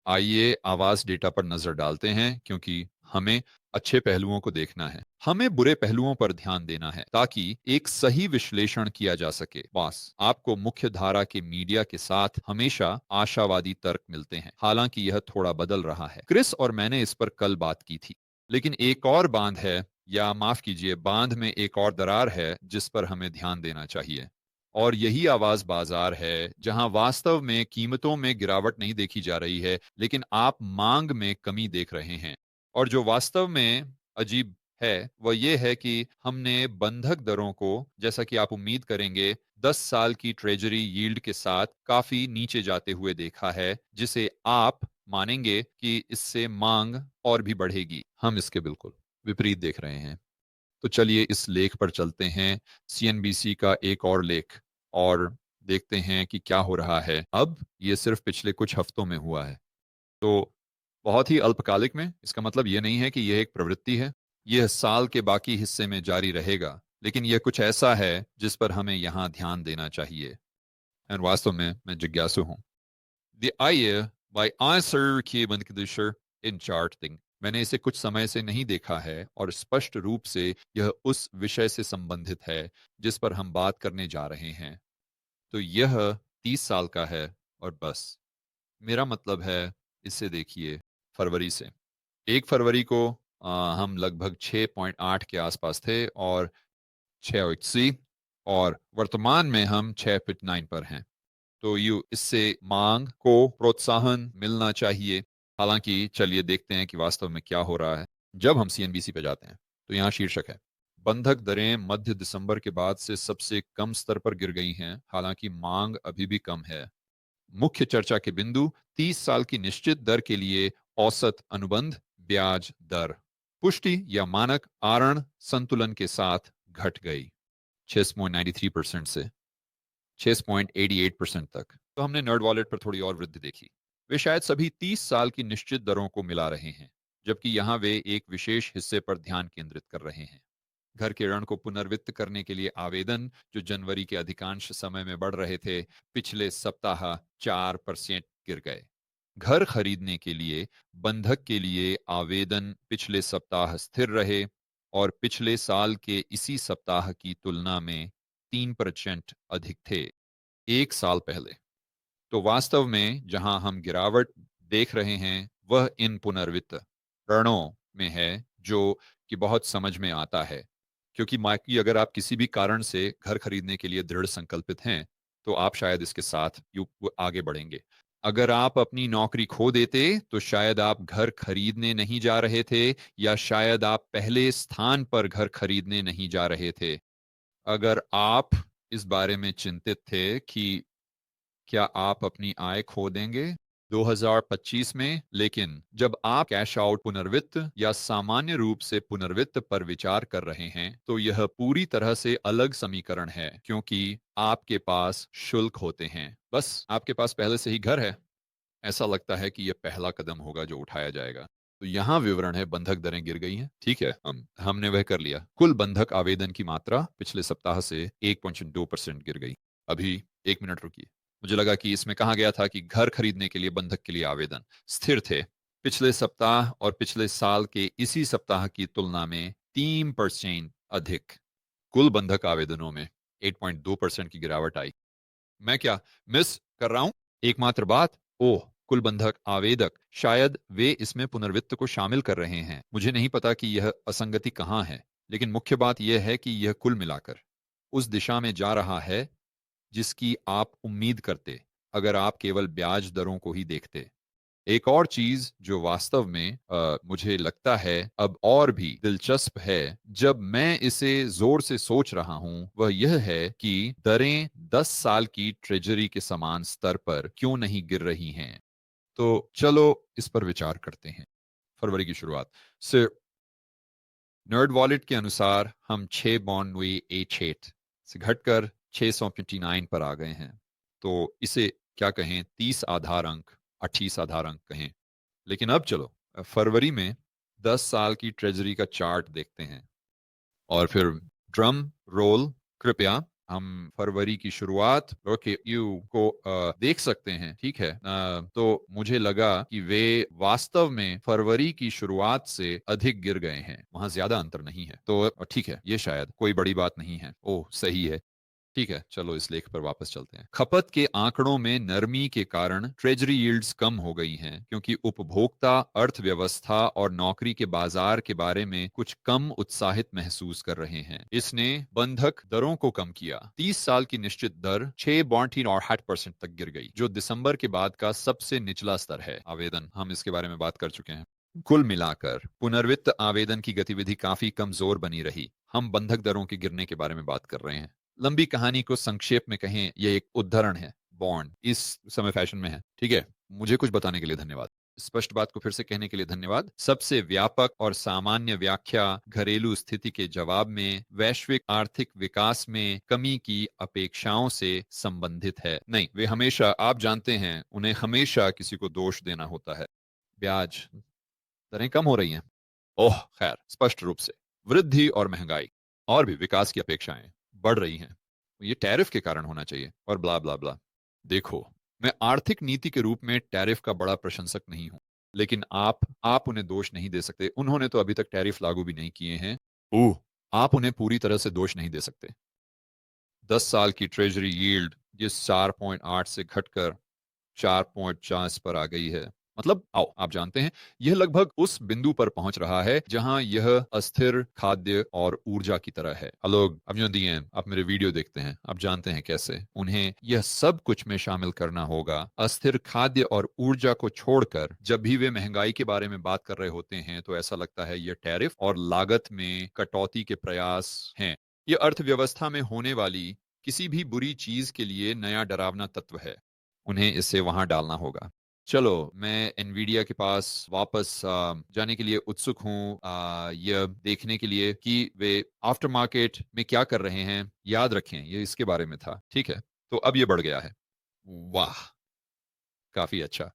आइए आवाज डेटा पर नजर डालते हैं क्योंकि हमें अच्छे पहलुओं को देखना है। हमें बुरे पहलुओं पर ध्यान देना है ताकि एक सही विश्लेषण किया जा सके। बॉस, आपको मुख्य धारा के मीडिया के साथ हमेशा आशावादी तर्क मिलते हैं, हालांकि यह थोड़ा बदल रहा है। क्रिस और मैंने इस पर कल बात की थी, लेकिन एक और बांध है, या माफ कीजिए, बांध में एक और दरार है जिस पर हमें ध्यान देना चाहिए। और यही आवाज बाजार है, जहां वास्तव में कीमतों में गिरावट नहीं देखी जा रही है, लेकिन आप मांग में कमी देख रहे हैं। और जो वास्तव में अजीब है वह यह है कि हमने बंधक दरों को, जैसा कि आप उम्मीद करेंगे, 10 साल की ट्रेजरी यील्ड के साथ काफी नीचे जाते हुए देखा है, जिसे आप मानेंगे कि इससे मांग और भी बढ़ेगी। हम इसके बिल्कुल विपरीत देख रहे हैं। तो चलिए इस लेख पर चलते हैं, सीएनबीसी का एक और लेख, और देखते हैं कि क्या हो रहा है अब। ये सिर्फ पिछले कुछ हफ्तों में हुआ है, तो बहुत ही अल्पकालिक में। इसका मतलब ये नहीं है कि यह एक प्रवृत्ति है, यह साल के बाकी हिस्से में जारी रहेगा, लेकिन यह कुछ ऐसा है जिस पर हमें यहाँ ध्यान देना चाहिए। और वास्तव में मैं जिज्ञासु हूँ। The Eye by Arthur K. Bunkdisher in Charting। मैंने इसे कुछ समय से नहीं देखा है और स्पष्ट रूप से यह उस विषय से संबंधित है जिस पर हम बात करने जा रहे हैं। तो यह 30 साल का है, और बस मेरा मतलब है, इसे देखिए फरवरी से। 1 फरवरी को हम लगभग 6.8 के आसपास थे और 6.80, और वर्तमान में हम 6.9 पर हैं। तो यू इससे मांग को प्रोत्साहन मिलना चाहिए। हालांकि चलिए देखते हैं कि वास्तव में क्या हो रहा है। जब हम सीएनबीसी पे जाते हैं तो यहाँ शीर्षक है, बंधक दरें मध्य दिसंबर के बाद से सबसे कम स्तर पर गिर गई हैं, हालांकि मांग अभी भी कम है। मुख्य चर्चा के बिंदु, 30 साल की निश्चित दर के लिए औसत अनुबंध ब्याज दर पुष्टि या मानक आरण संतुलन के साथ घट गई 6.93% से 6.88% तक। तो हमने नर्ड वॉलेट पर थोड़ी और वृद्धि देखी। वे शायद सभी 30 साल की निश्चित दरों को मिला रहे हैं, जबकि यहां वे एक विशेष हिस्से पर ध्यान केंद्रित कर रहे हैं। घर के ऋण को पुनर्वित्त करने के लिए आवेदन, जो जनवरी के अधिकांश समय में बढ़ रहे थे, पिछले सप्ताह 4% गिर गए। घर खरीदने के लिए बंधक के लिए आवेदन पिछले सप्ताह स्थिर रहे और पिछले साल के इसी सप्ताह की तुलना में 3% अधिक थे एक साल पहले। तो वास्तव में जहां हम गिरावट देख रहे हैं वह इन पुनर्वित्त ऋणों में है, जो कि बहुत समझ में आता है, क्योंकि माकी अगर आप किसी भी कारण से घर खरीदने के लिए दृढ़ संकल्पित हैं तो आप शायद इसके साथ आगे बढ़ेंगे। अगर आप अपनी नौकरी खो देते तो शायद आप घर खरीदने नहीं जा रहे थे, या शायद आप पहले स्थान पर घर खरीदने नहीं जा रहे थे। अगर आप इस बारे में चिंतित थे कि क्या आप अपनी आय खो देंगे 2025 में, लेकिन जब आप कैश आउट पुनर्वित्त या सामान्य रूप से पुनर्वित्त पर विचार कर रहे हैं तो यह पूरी तरह से अलग समीकरण है, क्योंकि आपके पास शुल्क होते हैं। बस आपके पास पहले से ही घर है। ऐसा लगता है कि यह पहला कदम होगा जो उठाया जाएगा। तो यहाँ विवरण है, बंधक दरें गिर गई हैं। ठीक है, हमने वह कर लिया। कुल बंधक आवेदन की मात्रा पिछले सप्ताह से 1.2% गिर गई। अभी 1 मिनट रुकिए, मुझे लगा कि इसमें कहा गया था कि घर खरीदने के लिए बंधक के लिए आवेदन स्थिर थे पिछले सप्ताह और पिछले साल के इसी सप्ताह की तुलना में 3% अधिक। कुल बंधक आवेदनों में 8.2% की गिरावट आई। मैं क्या मिस कर रहा हूं? एकमात्र बात, ओह, कुल बंधक आवेदक, शायद वे इसमें पुनर्वित्त को शामिल कर रहे हैं। मुझे नहीं पता कि यह असंगति कहां है, लेकिन मुख्य बात यह है कि यह कुल मिलाकर उस दिशा में जा रहा है जिसकी आप उम्मीद करते अगर आप केवल ब्याज दरों को ही देखते। एक और चीज जो वास्तव में मुझे लगता है अब और भी दिलचस्प है जब मैं इसे जोर से सोच रहा हूं, वह यह है कि दरें 10 साल की ट्रेजरी के समान स्तर पर क्यों नहीं गिर रही हैं। तो चलो इस पर विचार करते हैं। फरवरी की शुरुआत से नर्ड वॉलेट के अनुसार हम 6 बॉन्ड हुई H8 से घटकर 659 पर आ गए हैं। तो इसे क्या कहें, 30 आधार अंक, 28 आधार अंक कहें। लेकिन अब चलो फरवरी में 10 साल की ट्रेजरी का चार्ट देखते हैं, और फिर ड्रम रोल कृपया। हम फरवरी की शुरुआत ओके यू को देख सकते हैं, ठीक है। तो मुझे लगा कि वे वास्तव में फरवरी की शुरुआत से अधिक गिर गए हैं, वहां ज्यादा अंतर नहीं है। तो ठीक है, ये शायद कोई बड़ी बात नहीं है। ओह सही है, ठीक है, चलो इस लेख पर वापस चलते हैं। खपत के आंकड़ों में नरमी के कारण ट्रेजरी यील्ड्स कम हो गई हैं क्योंकि उपभोक्ता अर्थव्यवस्था और नौकरी के बाजार के बारे में कुछ कम उत्साहित महसूस कर रहे हैं। इसने बंधक दरों को कम किया। 30 साल की निश्चित दर 6.8% तक गिर गई, जो दिसंबर के बाद का सबसे निचला स्तर है। आवेदन, हम इसके बारे में बात कर चुके हैं। कुल मिलाकर पुनर्वित्त आवेदन की गतिविधि काफी कमजोर बनी रही। हम बंधक दरों के गिरने के बारे में बात कर रहे हैं। लंबी कहानी को संक्षेप में कहें, यह एक उदाहरण है। बॉन्ड इस समय फैशन में है, ठीक है। मुझे कुछ बताने के लिए धन्यवाद। स्पष्ट बात को फिर से कहने के लिए धन्यवाद। सबसे व्यापक और सामान्य व्याख्या घरेलू स्थिति के जवाब में वैश्विक आर्थिक विकास में कमी की अपेक्षाओं से संबंधित है। नहीं, वे हमेशा, आप जानते हैं, उन्हें हमेशा किसी को दोष देना होता है। ब्याज दरें कम हो रही हैं। ओह खैर, स्पष्ट रूप से वृद्धि और महंगाई और भी विकास की अपेक्षाएं बढ़ रही हैं। ये टैरिफ के कारण होना चाहिए और ब्ला ब्ला ब्ला। देखो, मैं आर्थिक नीति के रूप में टैरिफ का बड़ा प्रशंसक नहीं हूं, लेकिन आप उन्हें दोष नहीं दे सकते। उन्होंने तो अभी तक टैरिफ लागू भी नहीं किए हैं। ओह, आप उन्हें पूरी तरह से दोष नहीं दे सकते। 10 साल की ट्रेजरी यील्ड जिस 4.8 से घटकर 4.40 पर आ गई है, मतलब आओ आप जानते हैं, यह लगभग उस बिंदु पर पहुंच रहा है जहां यह अस्थिर खाद्य और ऊर्जा की तरह है। लोग अब जो दिए हैं, आप मेरे वीडियो देखते हैं, आप जानते हैं कैसे उन्हें यह सब कुछ में शामिल करना होगा। अस्थिर खाद्य और ऊर्जा को छोड़कर जब भी वे महंगाई के बारे में बात कर रहे होते हैं तो ऐसा लगता है यह टैरिफ और लागत में कटौती के प्रयास हैं। यह अर्थव्यवस्था में होने वाली किसी भी बुरी चीज के लिए नया डरावना तत्व है। उन्हें इसे वहां डालना होगा। चलो, मैं एनवीडिया के पास वापस जाने के लिए उत्सुक हूँ, यह देखने के लिए कि वे आफ्टर मार्केट में क्या कर रहे हैं। याद रखें, ये इसके बारे में था, ठीक है। तो अब ये बढ़ गया है। वाह, काफी अच्छा।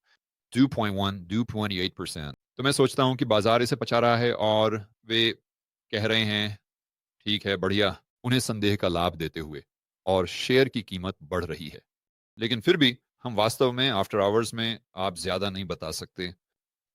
2.1, 2.8%। तो मैं सोचता हूँ कि बाजार इसे पचा रहा है और वे कह रहे हैं ठीक है, बढ़िया, उन्हें संदेह का लाभ देते हुए, और शेयर की कीमत बढ़ रही है। लेकिन फिर भी हम वास्तव में आफ्टर आवर्स में आप ज्यादा नहीं बता सकते।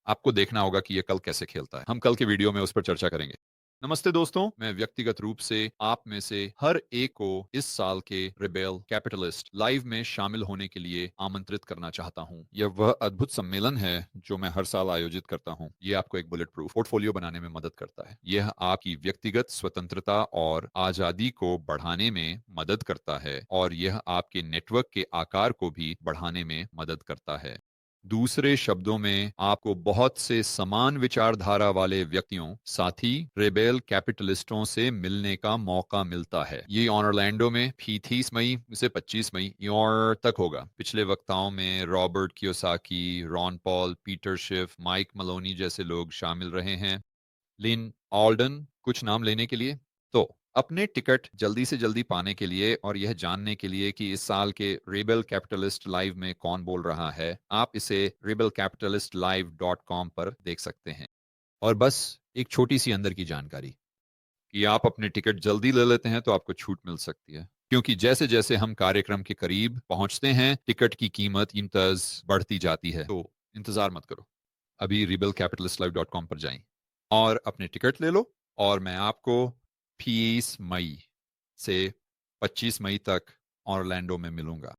आपको देखना होगा कि यह कल कैसे खेलता है। हम कल के वीडियो में उस पर चर्चा करेंगे। नमस्ते दोस्तों, मैं व्यक्तिगत रूप से आप में से हर एक को इस साल के रिबेल कैपिटलिस्ट लाइव में शामिल होने के लिए आमंत्रित करना चाहता हूं। यह वह अद्भुत सम्मेलन है जो मैं हर साल आयोजित करता हूं। यह आपको एक बुलेट प्रूफ पोर्टफोलियो बनाने में मदद करता है। यह आपकी व्यक्तिगत स्वतंत्रता और आजादी को बढ़ाने में मदद करता है और यह आपके नेटवर्क के आकार को भी बढ़ाने में मदद करता है। दूसरे शब्दों में, आपको बहुत से समान विचारधारा वाले व्यक्तियों, साथी रेबेल कैपिटलिस्टों से मिलने का मौका मिलता है। ये ऑर्लैंडो में 30 मई से 25 मई और तक होगा। पिछले वक्ताओं में Robert Kiyosaki, Ron Paul, Peter Schiff, Mike Maloney जैसे लोग शामिल रहे हैं। लिन ऑल्डन, कुछ नाम लेने के लिए। तो अपने टिकट जल्दी से जल्दी पाने के लिए और यह जानने के लिए कि इस साल के रेबल कैपिटलिस्ट लाइव में कौन बोल रहा है, आप इसे rebelcapitalistlive.com पर देख सकते हैं। और बस एक छोटी सी अंदर की जानकारी कि आप अपने टिकट जल्दी ले लेते हैं तो आपको छूट मिल सकती है, क्योंकि जैसे जैसे हम कार्यक्रम के करीब पहुंचते हैं टिकट की कीमत इम्तज बढ़ती जाती है। तो इंतजार मत करो, अभी rebelcapitalistlive.com पर जाएं और अपने टिकट ले लो। और मैं आपको 20 मई से 25 मई तक ऑरलैंडो में मिलूंगा।